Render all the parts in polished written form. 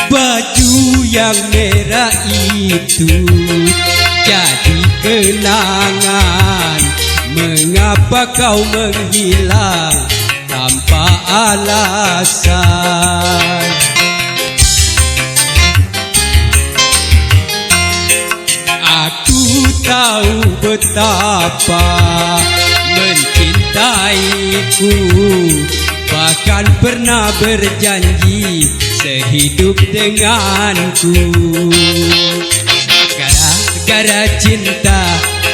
Baju yang merah itu jadi kenangan. Mengapa kau menghilang tanpa alasan? Aku tahu betapa mencintaiku, bahkan pernah berjanji sehidup denganku. Gara-gara cinta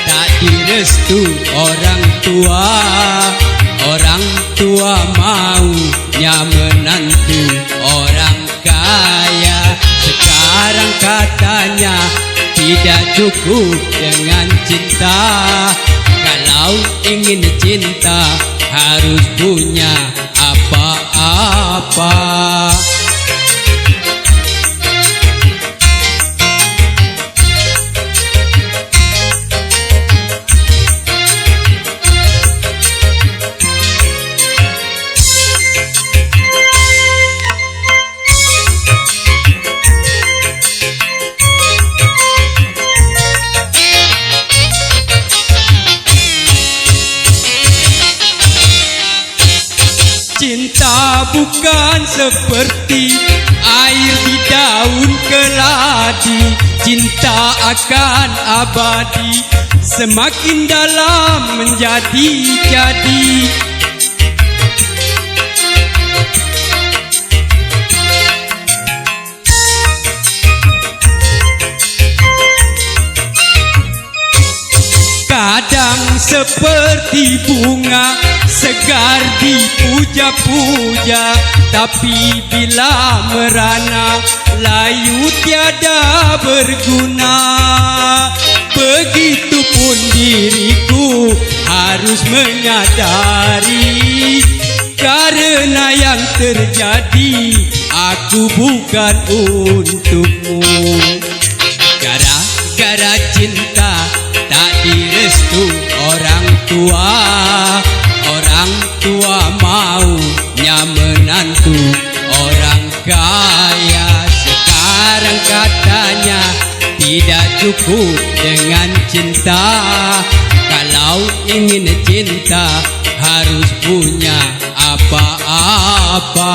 tak direstu orang tua. Orang tua maunya menantu orang kaya. Sekarang katanya tidak cukup dengan cinta. Kalau ingin cinta harus punya apa-apa. Cinta bukan seperti air di daun keladi. Cinta akan abadi, semakin dalam menjadi-jadi. Kadang seperti bunga segar dipuja-puja, tapi bila merana layu tiada berguna. Begitupun diriku harus menyadari, karena yang terjadi aku bukan untukmu. Gara-gara cinta tak direstu orang tua. Orang tua maunya menantu orang kaya. Sekarang katanya tidak cukup dengan cinta. Kalau ingin cinta harus punya apa-apa.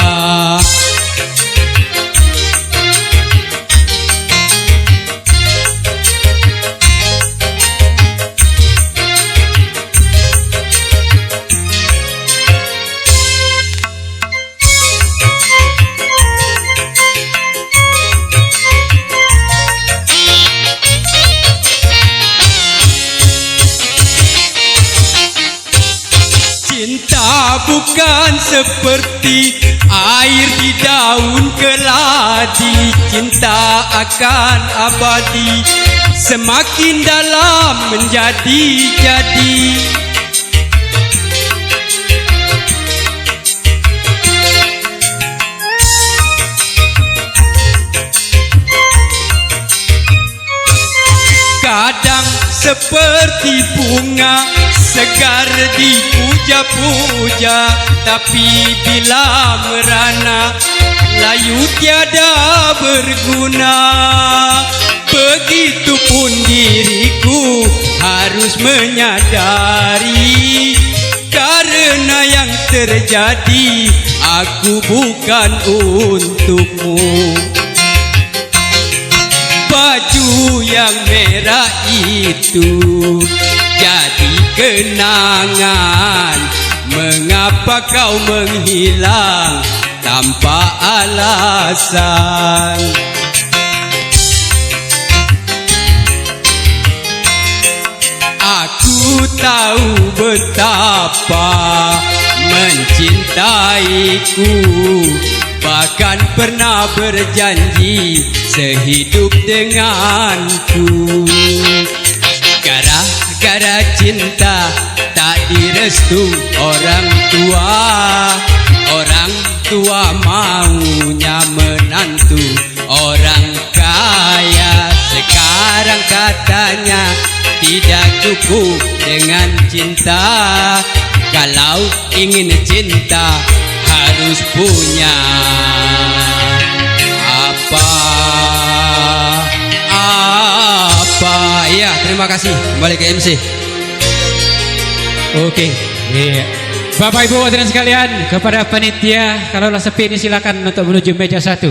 Cinta bukan seperti air di daun keladi. Cinta akan abadi, semakin dalam menjadi-jadi. Kadang seperti bunga segar dipuja-puja, tapi bila merana layu tiada berguna. Begitupun diriku harus menyadari, karena yang terjadi aku bukan untukmu. Baju yang merah itu jadi kenangan. Mengapa kau menghilang tanpa alasan? Aku tahu betapa mencintaiku, bahkan pernah berjanji sehidup denganku. Gara-gara cinta tak direstu orang tua. Orang tua maunya menantu orang kaya. Sekarang katanya tidak cukup dengan cinta. Kalau ingin cinta harus punya apa? apa. Ya, terima kasih. Kembali ke MC. Oke, iya. Bapak Ibu hadirin sekalian, kepada panitia, kalau sepi ini silakan untuk menuju meja 1.